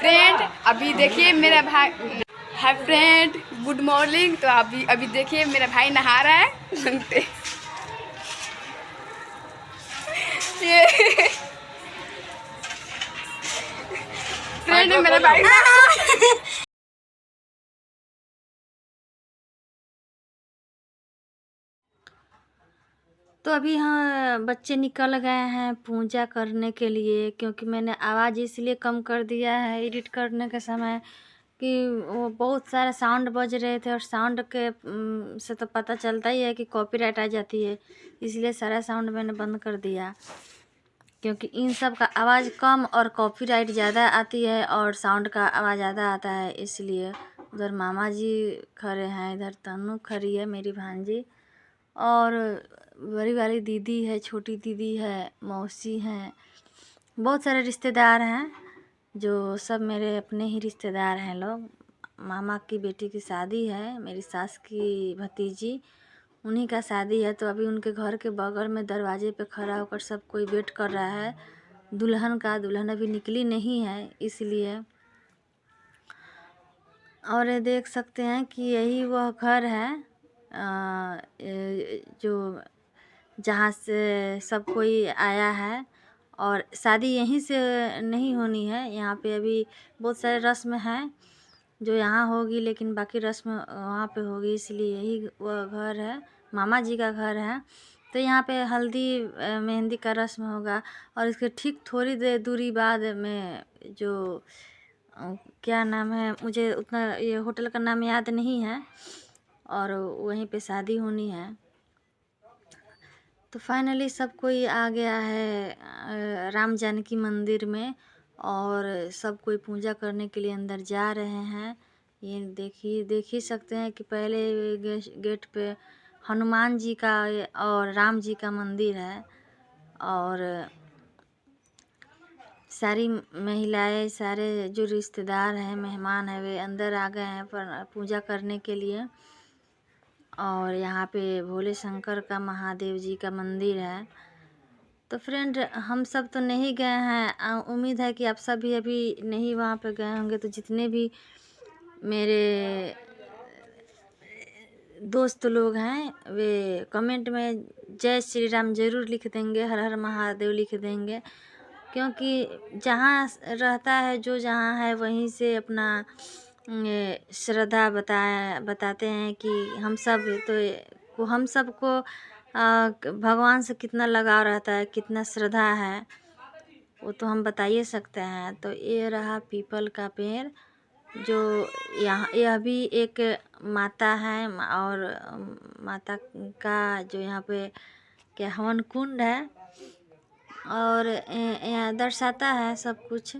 Friend अभी देखिए मेरा भाई है फ्रेंड गुड मॉर्निंग। तो अभी देखिए मेरा भाई नहा रहा है ये फ्रेंड मेरा भाई तो अभी हाँ बच्चे निकल गए हैं पूजा करने के लिए, क्योंकि मैंने आवाज़ इसलिए कम कर दिया है एडिट करने के समय कि वो बहुत सारे साउंड बज रहे थे और साउंड के से तो पता चलता ही है कि कॉपीराइट आ जाती है, इसलिए सारा साउंड मैंने बंद कर दिया। क्योंकि इन सब का आवाज़ कम और कॉपीराइट ज़्यादा आती है और साउंड का आवाज़ ज़्यादा आता है, इसलिए। उधर मामा जी खड़े हैं, इधर तन्नू खड़ी है मेरी भांजी, और बड़ी वाली दीदी है, छोटी दीदी है, मौसी हैं, बहुत सारे रिश्तेदार हैं जो सब मेरे अपने ही रिश्तेदार हैं लोग। मामा की बेटी की शादी है, मेरी सास की भतीजी, उन्हीं का शादी है। तो अभी उनके घर के बगल में दरवाजे पे खड़ा होकर सब कोई वेट कर रहा है दुल्हन का। दुल्हन अभी निकली नहीं है इसलिए। और ये देख सकते हैं कि यही वह घर है जो जहाँ से सब कोई आया है, और शादी यहीं से नहीं होनी है। यहाँ पे अभी बहुत सारे रस्म हैं जो यहाँ होगी, लेकिन बाकी रस्म वहाँ पे होगी, इसलिए यही वह घर है, मामा जी का घर है। तो यहाँ पे हल्दी मेहंदी का रस्म होगा, और इसके ठीक थोड़ी देर दूरी बाद में जो क्या नाम है, मुझे उतना ये होटल का नाम याद नहीं है, और वहीं पे शादी होनी है। तो फाइनली सब कोई आ गया है राम जानकी मंदिर में, और सब कोई पूजा करने के लिए अंदर जा रहे हैं। ये देख ही सकते हैं कि पहले गेट पे हनुमान जी का और राम जी का मंदिर है, और सारी महिलाएं, सारे जो रिश्तेदार हैं, मेहमान हैं, वे अंदर आ गए हैं पूजा करने के लिए। और यहाँ पे भोले शंकर का, महादेव जी का मंदिर है। तो फ्रेंड हम सब तो नहीं गए हैं, उम्मीद है कि आप सब भी अभी नहीं वहाँ पे गए होंगे। तो जितने भी मेरे दोस्त लोग हैं वे कमेंट में जय श्री राम ज़रूर लिख देंगे, हर हर महादेव लिख देंगे। क्योंकि जहाँ रहता है, जो जहाँ है, वहीं से अपना श्रद्धा बताते हैं कि हम सबको भगवान से कितना लगाव रहता है, कितना श्रद्धा है, वो तो हम बता ही सकते हैं। तो ये रहा पीपल का पेड़, जो यहाँ यह भी एक माता है, और माता का जो यहाँ पे क्या हवन कुंड है, और यहाँ दर्शाता है सब कुछ।